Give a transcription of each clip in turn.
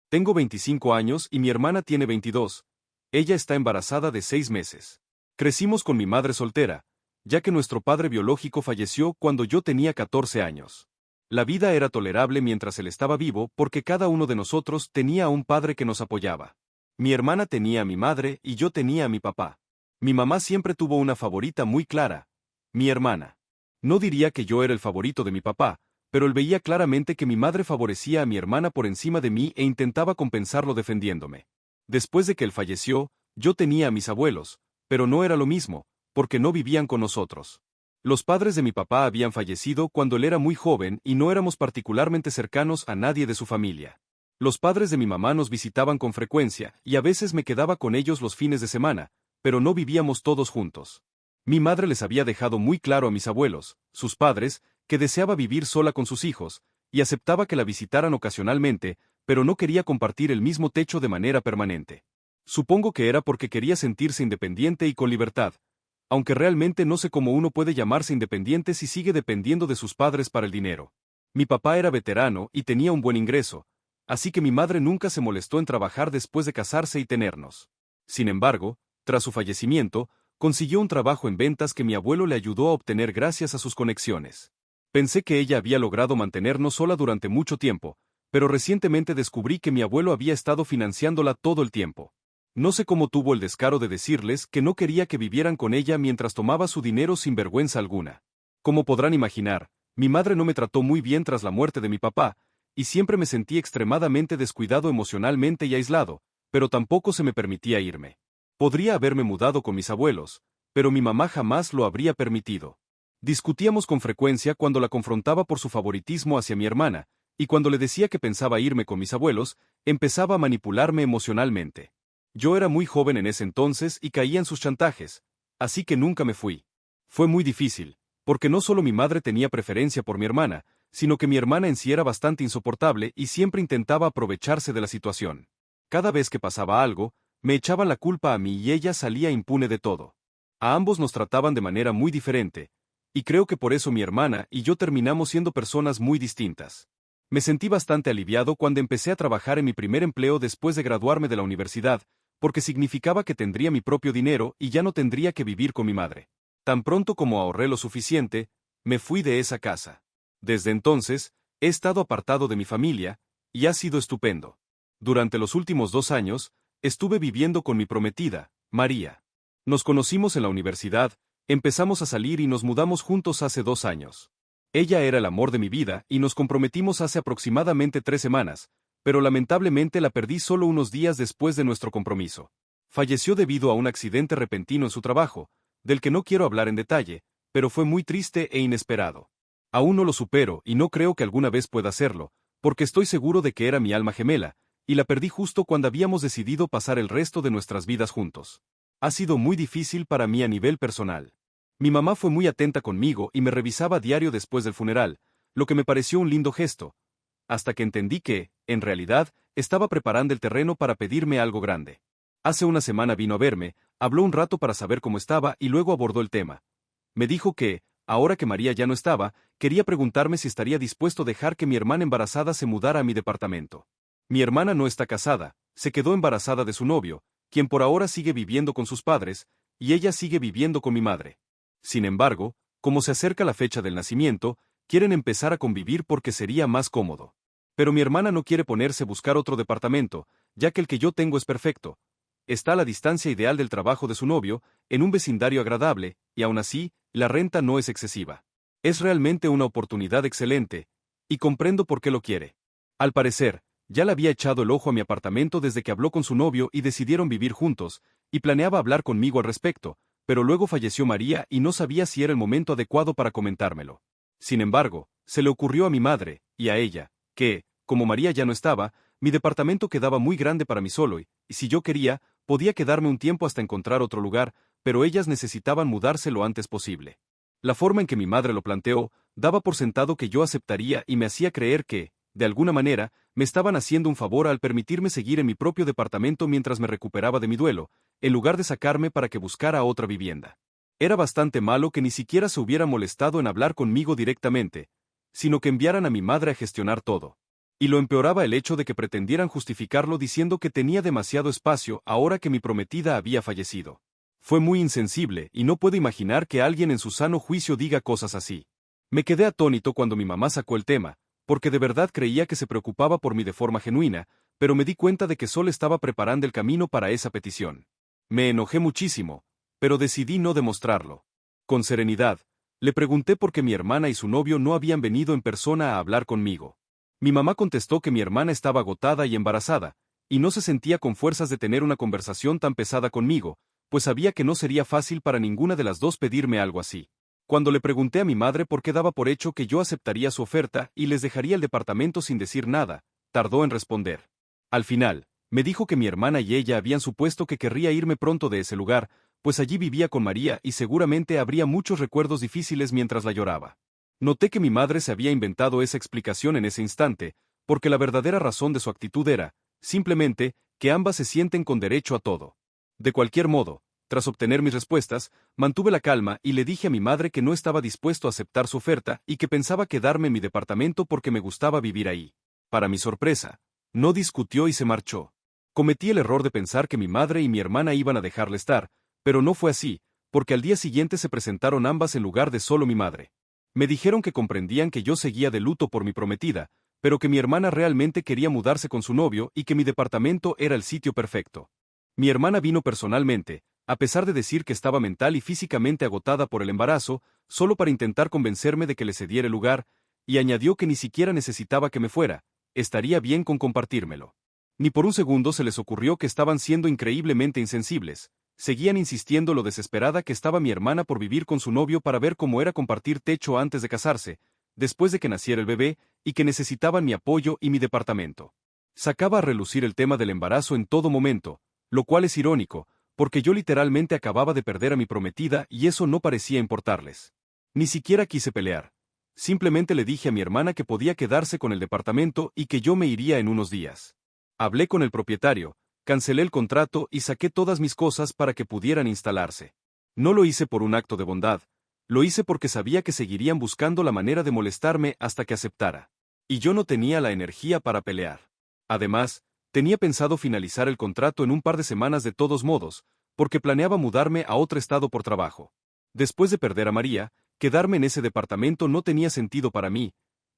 Tengo 25 años y mi hermana tiene 22. Ella está embarazada de 6 meses. Crecimos con mi madre soltera, ya que nuestro padre biológico falleció cuando yo tenía 14 años. La vida era tolerable mientras él estaba vivo porque cada uno de nosotros tenía a un padre que nos apoyaba. Mi hermana tenía a mi madre y yo tenía a mi papá. Mi mamá siempre tuvo una favorita muy clara, mi hermana. No diría que yo era el favorito de mi papá, pero él veía claramente que mi madre favorecía a mi hermana por encima de mí e intentaba compensarlo defendiéndome. Después de que él falleció, yo tenía a mis abuelos, pero no era lo mismo, porque no vivían con nosotros. Los padres de mi papá habían fallecido cuando él era muy joven y no éramos particularmente cercanos a nadie de su familia. Los padres de mi mamá nos visitaban con frecuencia y a veces me quedaba con ellos los fines de semana, pero no vivíamos todos juntos. Mi madre les había dejado muy claro a mis abuelos, sus padres, que deseaba vivir sola con sus hijos, y aceptaba que la visitaran ocasionalmente, pero no quería compartir el mismo techo de manera permanente. Supongo que era porque quería sentirse independiente y con libertad, aunque realmente no sé cómo uno puede llamarse independiente si sigue dependiendo de sus padres para el dinero. Mi papá era veterano y tenía un buen ingreso, así que mi madre nunca se molestó en trabajar después de casarse y tenernos. Sin embargo, tras su fallecimiento, consiguió un trabajo en ventas que mi abuelo le ayudó a obtener gracias a sus conexiones. Pensé que ella había logrado mantenernos sola durante mucho tiempo, pero recientemente descubrí que mi abuelo había estado financiándola todo el tiempo. No sé cómo tuvo el descaro de decirles que no quería que vivieran con ella mientras tomaba su dinero sin vergüenza alguna. Como podrán imaginar, mi madre no me trató muy bien tras la muerte de mi papá, y siempre me sentí extremadamente descuidado emocionalmente y aislado, pero tampoco se me permitía irme. Podría haberme mudado con mis abuelos, pero mi mamá jamás lo habría permitido. Discutíamos con frecuencia cuando la confrontaba por su favoritismo hacia mi hermana, y cuando le decía que pensaba irme con mis abuelos, empezaba a manipularme emocionalmente. Yo era muy joven en ese entonces y caía en sus chantajes, así que nunca me fui. Fue muy difícil, porque no solo mi madre tenía preferencia por mi hermana, sino que mi hermana en sí era bastante insoportable y siempre intentaba aprovecharse de la situación. Cada vez que pasaba algo, me echaban la culpa a mí y ella salía impune de todo. A ambos nos trataban de manera muy diferente, y creo que por eso mi hermana y yo terminamos siendo personas muy distintas. Me sentí bastante aliviado cuando empecé a trabajar en mi primer empleo después de graduarme de la universidad, porque significaba que tendría mi propio dinero y ya no tendría que vivir con mi madre. Tan pronto como ahorré lo suficiente, me fui de esa casa. Desde entonces, he estado apartado de mi familia, y ha sido estupendo. Durante los últimos 2 años, estuve viviendo con mi prometida, María. Nos conocimos en la universidad, empezamos a salir y nos mudamos juntos hace 2 años. Ella era el amor de mi vida y nos comprometimos hace aproximadamente 3 semanas, pero lamentablemente la perdí solo unos días después de nuestro compromiso. Falleció debido a un accidente repentino en su trabajo, del que no quiero hablar en detalle, pero fue muy triste e inesperado. Aún no lo supero y no creo que alguna vez pueda hacerlo, porque estoy seguro de que era mi alma gemela, y la perdí justo cuando habíamos decidido pasar el resto de nuestras vidas juntos. Ha sido muy difícil para mí a nivel personal. Mi mamá fue muy atenta conmigo y me revisaba a diario después del funeral, lo que me pareció un lindo gesto, hasta que entendí que, en realidad, estaba preparando el terreno para pedirme algo grande. Hace una semana vino a verme, habló un rato para saber cómo estaba y luego abordó el tema. Me dijo que, ahora que María ya no estaba, quería preguntarme si estaría dispuesto a dejar que mi hermana embarazada se mudara a mi departamento. Mi hermana no está casada, se quedó embarazada de su novio, quien por ahora sigue viviendo con sus padres, y ella sigue viviendo con mi madre. Sin embargo, como se acerca la fecha del nacimiento, quieren empezar a convivir porque sería más cómodo. Pero mi hermana no quiere ponerse a buscar otro departamento, ya que el que yo tengo es perfecto. Está a la distancia ideal del trabajo de su novio, en un vecindario agradable, y aún así, la renta no es excesiva. Es realmente una oportunidad excelente, y comprendo por qué lo quiere. Al parecer, ya le había echado el ojo a mi apartamento desde que habló con su novio y decidieron vivir juntos, y planeaba hablar conmigo al respecto, pero luego falleció María y no sabía si era el momento adecuado para comentármelo. Sin embargo, se le ocurrió a mi madre, y a ella, que, como María ya no estaba, mi departamento quedaba muy grande para mí solo y, si yo quería, podía quedarme un tiempo hasta encontrar otro lugar, pero ellas necesitaban mudarse lo antes posible. La forma en que mi madre lo planteó, daba por sentado que yo aceptaría y me hacía creer que, de alguna manera, me estaban haciendo un favor al permitirme seguir en mi propio departamento mientras me recuperaba de mi duelo, en lugar de sacarme para que buscara otra vivienda. Era bastante malo que ni siquiera se hubiera molestado en hablar conmigo directamente, sino que enviaran a mi madre a gestionar todo. Y lo empeoraba el hecho de que pretendieran justificarlo diciendo que tenía demasiado espacio ahora que mi prometida había fallecido. Fue muy insensible y no puedo imaginar que alguien en su sano juicio diga cosas así. Me quedé atónito cuando mi mamá sacó el tema, porque de verdad creía que se preocupaba por mí de forma genuina, pero me di cuenta de que solo estaba preparando el camino para esa petición. Me enojé muchísimo, pero decidí no demostrarlo. Con serenidad, le pregunté por qué mi hermana y su novio no habían venido en persona a hablar conmigo. Mi mamá contestó que mi hermana estaba agotada y embarazada, y no se sentía con fuerzas de tener una conversación tan pesada conmigo, pues sabía que no sería fácil para ninguna de las dos pedirme algo así. Cuando le pregunté a mi madre por qué daba por hecho que yo aceptaría su oferta y les dejaría el departamento sin decir nada, tardó en responder. Al final, me dijo que mi hermana y ella habían supuesto que querría irme pronto de ese lugar, pues allí vivía con María y seguramente habría muchos recuerdos difíciles mientras la lloraba. Noté que mi madre se había inventado esa explicación en ese instante, porque la verdadera razón de su actitud era, simplemente, que ambas se sienten con derecho a todo. De cualquier modo, tras obtener mis respuestas, mantuve la calma y le dije a mi madre que no estaba dispuesto a aceptar su oferta y que pensaba quedarme en mi departamento porque me gustaba vivir ahí. Para mi sorpresa, no discutió y se marchó. Cometí el error de pensar que mi madre y mi hermana iban a dejarle estar, pero no fue así, porque al día siguiente se presentaron ambas en lugar de solo mi madre. Me dijeron que comprendían que yo seguía de luto por mi prometida, pero que mi hermana realmente quería mudarse con su novio y que mi departamento era el sitio perfecto. Mi hermana vino personalmente, a pesar de decir que estaba mental y físicamente agotada por el embarazo, solo para intentar convencerme de que le cediera el lugar, y añadió que ni siquiera necesitaba que me fuera, estaría bien con compartírmelo. Ni por un segundo se les ocurrió que estaban siendo increíblemente insensibles. Seguían insistiendo lo desesperada que estaba mi hermana por vivir con su novio para ver cómo era compartir techo antes de casarse, después de que naciera el bebé, y que necesitaban mi apoyo y mi departamento. Sacaba a relucir el tema del embarazo en todo momento, lo cual es irónico, porque yo literalmente acababa de perder a mi prometida y eso no parecía importarles. Ni siquiera quise pelear. Simplemente le dije a mi hermana que podía quedarse con el departamento y que yo me iría en unos días. Hablé con el propietario, cancelé el contrato y saqué todas mis cosas para que pudieran instalarse. No lo hice por un acto de bondad, lo hice porque sabía que seguirían buscando la manera de molestarme hasta que aceptara. Y yo no tenía la energía para pelear. Además, tenía pensado finalizar el contrato en un par de semanas de todos modos, porque planeaba mudarme a otro estado por trabajo. Después de perder a María, quedarme en ese departamento no tenía sentido para mí,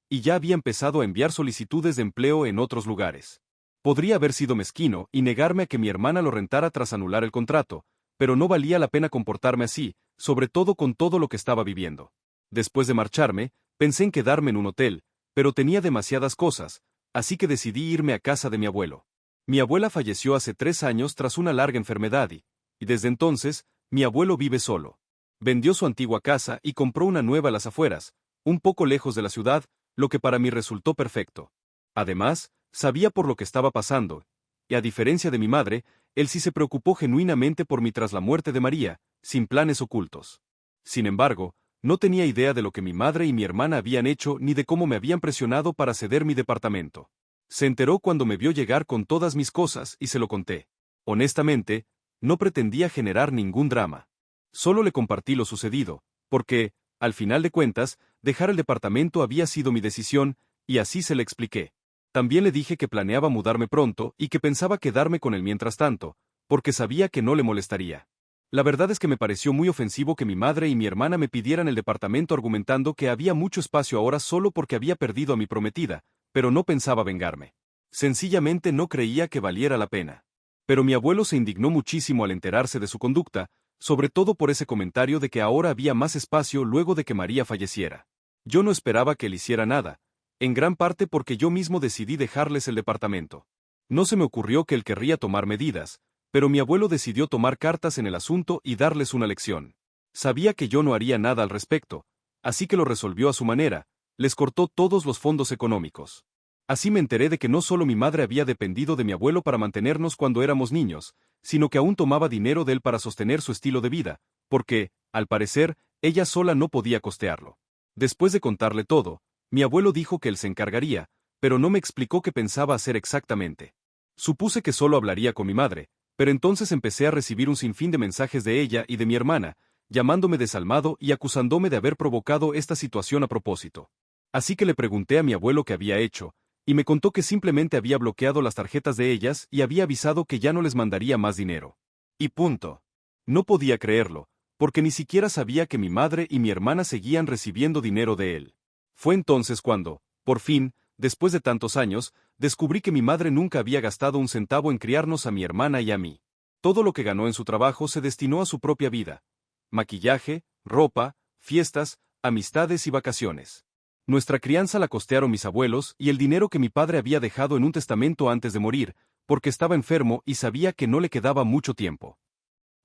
y ya había empezado a enviar solicitudes de empleo en otros lugares. Podría haber sido mezquino y negarme a que mi hermana lo rentara tras anular el contrato, pero no valía la pena comportarme así, sobre todo con todo lo que estaba viviendo. Después de marcharme, pensé en quedarme en un hotel, pero tenía demasiadas cosas, así que decidí irme a casa de mi abuelo. Mi abuela falleció hace 3 años tras una larga enfermedad y desde entonces, mi abuelo vive solo. Vendió su antigua casa y compró una nueva a las afueras, un poco lejos de la ciudad, lo que para mí resultó perfecto. Además, sabía por lo que estaba pasando, y a diferencia de mi madre, él sí se preocupó genuinamente por mí tras la muerte de María, sin planes ocultos. Sin embargo, no tenía idea de lo que mi madre y mi hermana habían hecho ni de cómo me habían presionado para ceder mi departamento. Se enteró cuando me vio llegar con todas mis cosas y se lo conté. Honestamente, no pretendía generar ningún drama. Solo le compartí lo sucedido, porque, al final de cuentas, dejar el departamento había sido mi decisión, y así se le expliqué. También le dije que planeaba mudarme pronto y que pensaba quedarme con él mientras tanto, porque sabía que no le molestaría. La verdad es que me pareció muy ofensivo que mi madre y mi hermana me pidieran el departamento argumentando que había mucho espacio ahora solo porque había perdido a mi prometida, pero no pensaba vengarme. Sencillamente no creía que valiera la pena. Pero mi abuelo se indignó muchísimo al enterarse de su conducta, sobre todo por ese comentario de que ahora había más espacio luego de que María falleciera. Yo no esperaba que él hiciera nada, en gran parte porque yo mismo decidí dejarles el departamento. No se me ocurrió que él querría tomar medidas, pero mi abuelo decidió tomar cartas en el asunto y darles una lección. Sabía que yo no haría nada al respecto, así que lo resolvió a su manera, les cortó todos los fondos económicos. Así me enteré de que no solo mi madre había dependido de mi abuelo para mantenernos cuando éramos niños, sino que aún tomaba dinero de él para sostener su estilo de vida, porque, al parecer, ella sola no podía costearlo. Después de contarle todo, mi abuelo dijo que él se encargaría, pero no me explicó qué pensaba hacer exactamente. Supuse que solo hablaría con mi madre, pero entonces empecé a recibir un sinfín de mensajes de ella y de mi hermana, llamándome desalmado y acusándome de haber provocado esta situación a propósito. Así que le pregunté a mi abuelo qué había hecho, y me contó que simplemente había bloqueado las tarjetas de ellas y había avisado que ya no les mandaría más dinero. Y punto. No podía creerlo, porque ni siquiera sabía que mi madre y mi hermana seguían recibiendo dinero de él. Fue entonces cuando, por fin, después de tantos años, descubrí que mi madre nunca había gastado un centavo en criarnos a mi hermana y a mí. Todo lo que ganó en su trabajo se destinó a su propia vida. Maquillaje, ropa, fiestas, amistades y vacaciones. Nuestra crianza la costearon mis abuelos y el dinero que mi padre había dejado en un testamento antes de morir, porque estaba enfermo y sabía que no le quedaba mucho tiempo.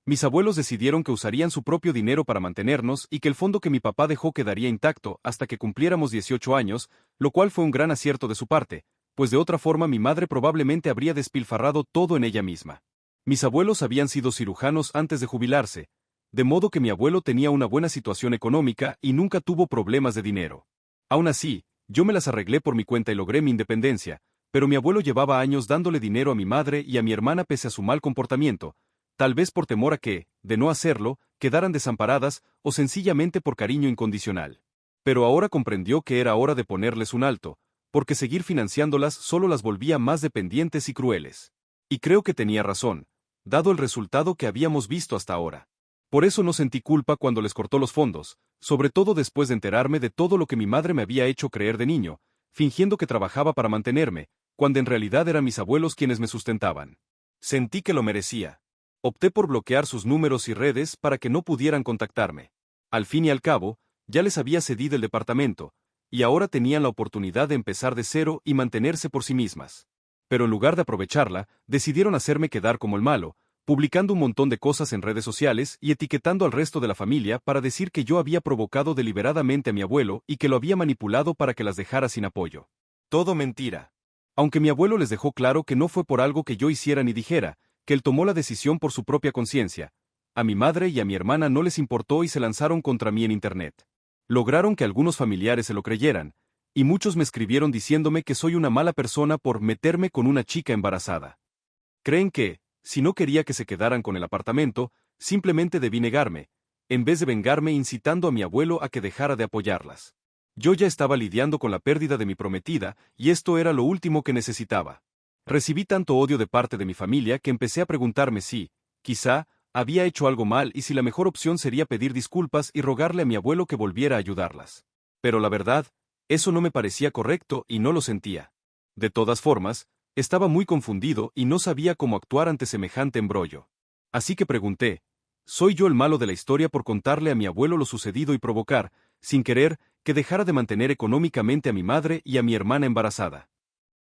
Mis abuelos decidieron que usarían su propio dinero para mantenernos y que el fondo que mi papá dejó quedaría intacto hasta que cumpliéramos 18 años, lo cual fue un gran acierto de su parte, pues de otra forma mi madre probablemente habría despilfarrado todo en ella misma. Mis abuelos habían sido cirujanos antes de jubilarse, de modo que mi abuelo tenía una buena situación económica y nunca tuvo problemas de dinero. Aún así, yo me las arreglé por mi cuenta y logré mi independencia, pero mi abuelo llevaba años dándole dinero a mi madre y a mi hermana pese a su mal comportamiento, tal vez por temor a que, de no hacerlo, quedaran desamparadas o sencillamente por cariño incondicional. Pero ahora comprendió que era hora de ponerles un alto, porque seguir financiándolas solo las volvía más dependientes y crueles. Y creo que tenía razón, dado el resultado que habíamos visto hasta ahora. Por eso no sentí culpa cuando les cortó los fondos, sobre todo después de enterarme de todo lo que mi madre me había hecho creer de niño, fingiendo que trabajaba para mantenerme, cuando en realidad eran mis abuelos quienes me sustentaban. Sentí que lo merecía. Opté por bloquear sus números y redes para que no pudieran contactarme. Al fin y al cabo, ya les había cedido el departamento, y ahora tenían la oportunidad de empezar de cero y mantenerse por sí mismas. Pero en lugar de aprovecharla, decidieron hacerme quedar como el malo, publicando un montón de cosas en redes sociales y etiquetando al resto de la familia para decir que yo había provocado deliberadamente a mi abuelo y que lo había manipulado para que las dejara sin apoyo. Todo mentira. Aunque mi abuelo les dejó claro que no fue por algo que yo hiciera ni dijera, que él tomó la decisión por su propia conciencia. A mi madre y a mi hermana no les importó y se lanzaron contra mí en internet. Lograron que algunos familiares se lo creyeran, y muchos me escribieron diciéndome que soy una mala persona por meterme con una chica embarazada. Creen que, si no quería que se quedaran con el apartamento, simplemente debí negarme, en vez de vengarme incitando a mi abuelo a que dejara de apoyarlas. Yo ya estaba lidiando con la pérdida de mi prometida, y esto era lo último que necesitaba. Recibí tanto odio de parte de mi familia que empecé a preguntarme si, quizá, había hecho algo mal y si la mejor opción sería pedir disculpas y rogarle a mi abuelo que volviera a ayudarlas. Pero la verdad, eso no me parecía correcto y no lo sentía. De todas formas, estaba muy confundido y no sabía cómo actuar ante semejante embrollo. Así que pregunté, ¿soy yo el malo de la historia por contarle a mi abuelo lo sucedido y provocar, sin querer, que dejara de mantener económicamente a mi madre y a mi hermana embarazada?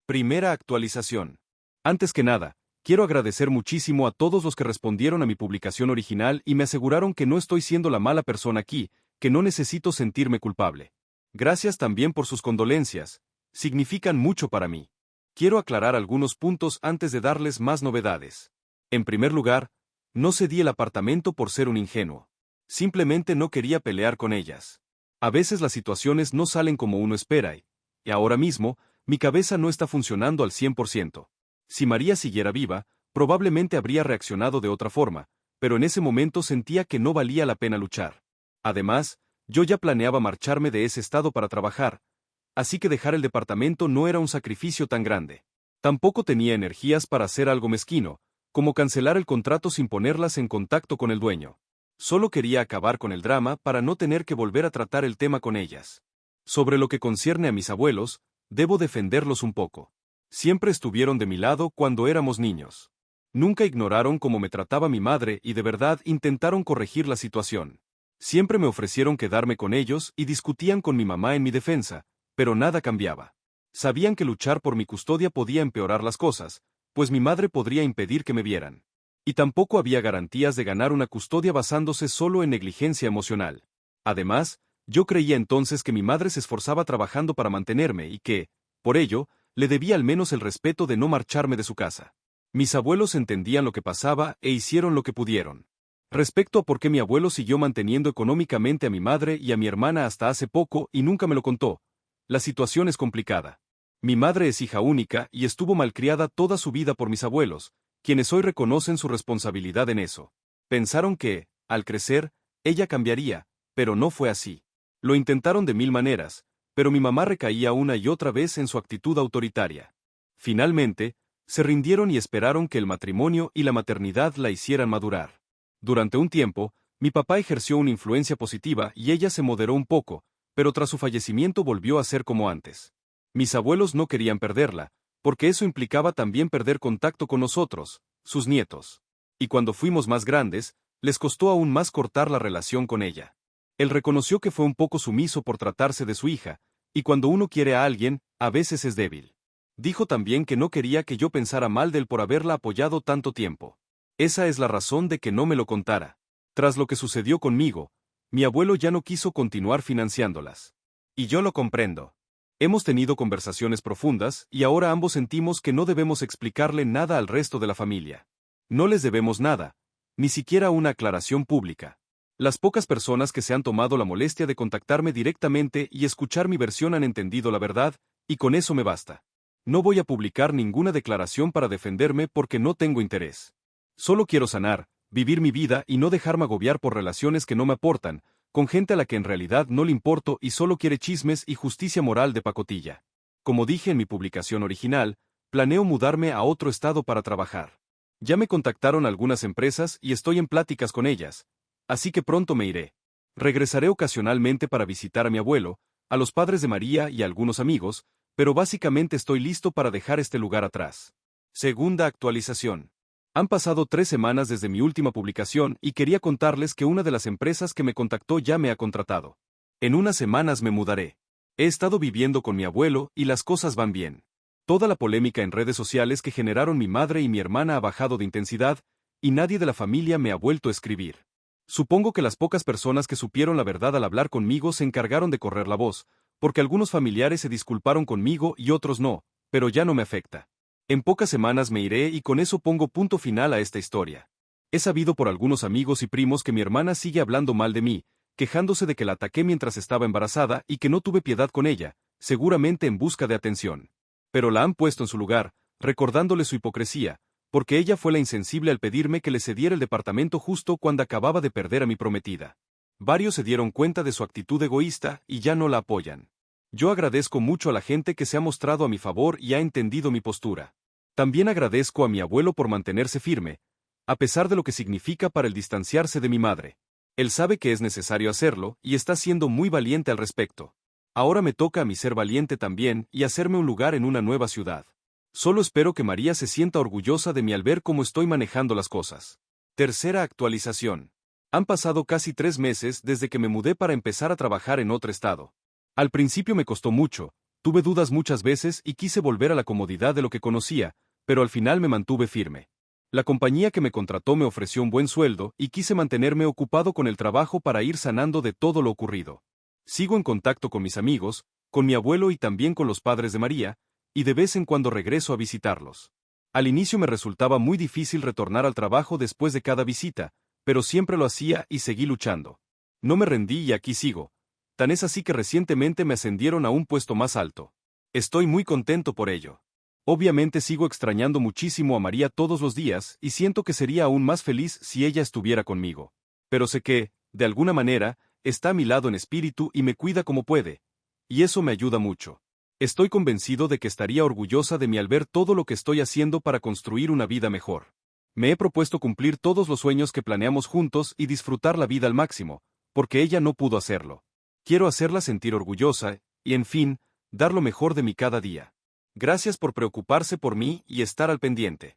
Primera actualización. Antes que nada, quiero agradecer muchísimo a todos los que respondieron a mi publicación original y me aseguraron que no estoy siendo la mala persona aquí, que no necesito sentirme culpable. Gracias también por sus condolencias, significan mucho para mí. Quiero aclarar algunos puntos antes de darles más novedades. En primer lugar, no cedí el apartamento por ser un ingenuo. Simplemente no quería pelear con ellas. A veces las situaciones no salen como uno espera y ahora mismo, mi cabeza no está funcionando al 100%. Si María siguiera viva, probablemente habría reaccionado de otra forma, pero en ese momento sentía que no valía la pena luchar. Además, yo ya planeaba marcharme de ese estado para trabajar, así que dejar el departamento no era un sacrificio tan grande. Tampoco tenía energías para hacer algo mezquino, como cancelar el contrato sin ponerlas en contacto con el dueño. Solo quería acabar con el drama para no tener que volver a tratar el tema con ellas. Sobre lo que concierne a mis abuelos, debo defenderlos un poco. Siempre estuvieron de mi lado cuando éramos niños. Nunca ignoraron cómo me trataba mi madre y de verdad intentaron corregir la situación. Siempre me ofrecieron quedarme con ellos y discutían con mi mamá en mi defensa, pero nada cambiaba. Sabían que luchar por mi custodia podía empeorar las cosas, pues mi madre podría impedir que me vieran. Y tampoco había garantías de ganar una custodia basándose solo en negligencia emocional. Además, yo creía entonces que mi madre se esforzaba trabajando para mantenerme y que, por ello, le debía al menos el respeto de no marcharme de su casa. Mis abuelos entendían lo que pasaba e hicieron lo que pudieron. Respecto a por qué mi abuelo siguió manteniendo económicamente a mi madre y a mi hermana hasta hace poco y nunca me lo contó, la situación es complicada. Mi madre es hija única y estuvo malcriada toda su vida por mis abuelos, quienes hoy reconocen su responsabilidad en eso. Pensaron que, al crecer, ella cambiaría, pero no fue así. Lo intentaron de mil maneras, pero mi mamá recaía una y otra vez en su actitud autoritaria. Finalmente, se rindieron y esperaron que el matrimonio y la maternidad la hicieran madurar. Durante un tiempo, mi papá ejerció una influencia positiva y ella se moderó un poco, pero tras su fallecimiento volvió a ser como antes. Mis abuelos no querían perderla, porque eso implicaba también perder contacto con nosotros, sus nietos. Y cuando fuimos más grandes, les costó aún más cortar la relación con ella. Él reconoció que fue un poco sumiso por tratarse de su hija, y cuando uno quiere a alguien, a veces es débil. Dijo también que no quería que yo pensara mal de él por haberla apoyado tanto tiempo. Esa es la razón de que no me lo contara. Tras lo que sucedió conmigo, mi abuelo ya no quiso continuar financiándolas. Y yo lo comprendo. Hemos tenido conversaciones profundas y ahora ambos sentimos que no debemos explicarle nada al resto de la familia. No les debemos nada, ni siquiera una aclaración pública. Las pocas personas que se han tomado la molestia de contactarme directamente y escuchar mi versión han entendido la verdad, y con eso me basta. No voy a publicar ninguna declaración para defenderme porque no tengo interés. Solo quiero sanar, vivir mi vida y no dejarme agobiar por relaciones que no me aportan, con gente a la que en realidad no le importo y solo quiere chismes y justicia moral de pacotilla. Como dije en mi publicación original, planeo mudarme a otro estado para trabajar. Ya me contactaron algunas empresas y estoy en pláticas con ellas, así que pronto me iré. Regresaré ocasionalmente para visitar a mi abuelo, a los padres de María y a algunos amigos, pero básicamente estoy listo para dejar este lugar atrás. Segunda actualización. Han pasado 3 semanas desde mi última publicación y quería contarles que una de las empresas que me contactó ya me ha contratado. En unas semanas me mudaré. He estado viviendo con mi abuelo y las cosas van bien. Toda la polémica en redes sociales que generaron mi madre y mi hermana ha bajado de intensidad, y nadie de la familia me ha vuelto a escribir. Supongo que las pocas personas que supieron la verdad al hablar conmigo se encargaron de correr la voz, porque algunos familiares se disculparon conmigo y otros no, pero ya no me afecta. En pocas semanas me iré y con eso pongo punto final a esta historia. He sabido por algunos amigos y primos que mi hermana sigue hablando mal de mí, quejándose de que la ataqué mientras estaba embarazada y que no tuve piedad con ella, seguramente en busca de atención. Pero la han puesto en su lugar, recordándole su hipocresía, porque ella fue la insensible al pedirme que le cediera el departamento justo cuando acababa de perder a mi prometida. Varios se dieron cuenta de su actitud egoísta y ya no la apoyan. Yo agradezco mucho a la gente que se ha mostrado a mi favor y ha entendido mi postura. También agradezco a mi abuelo por mantenerse firme, a pesar de lo que significa para él distanciarse de mi madre. Él sabe que es necesario hacerlo y está siendo muy valiente al respecto. Ahora me toca a mí ser valiente también y hacerme un lugar en una nueva ciudad. Solo espero que María se sienta orgullosa de mí al ver cómo estoy manejando las cosas. Tercera actualización. Han pasado casi 3 meses desde que me mudé para empezar a trabajar en otro estado. Al principio me costó mucho, tuve dudas muchas veces y quise volver a la comodidad de lo que conocía, pero al final me mantuve firme. La compañía que me contrató me ofreció un buen sueldo y quise mantenerme ocupado con el trabajo para ir sanando de todo lo ocurrido. Sigo en contacto con mis amigos, con mi abuelo y también con los padres de María, y de vez en cuando regreso a visitarlos. Al inicio me resultaba muy difícil retornar al trabajo después de cada visita, pero siempre lo hacía y seguí luchando. No me rendí y aquí sigo. Tan es así que recientemente me ascendieron a un puesto más alto. Estoy muy contento por ello. Obviamente sigo extrañando muchísimo a María todos los días y siento que sería aún más feliz si ella estuviera conmigo. Pero sé que, de alguna manera, está a mi lado en espíritu y me cuida como puede, y eso me ayuda mucho. Estoy convencido de que estaría orgullosa de mí al ver todo lo que estoy haciendo para construir una vida mejor. Me he propuesto cumplir todos los sueños que planeamos juntos y disfrutar la vida al máximo, porque ella no pudo hacerlo. Quiero hacerla sentir orgullosa, y en fin, dar lo mejor de mí cada día. Gracias por preocuparse por mí y estar al pendiente.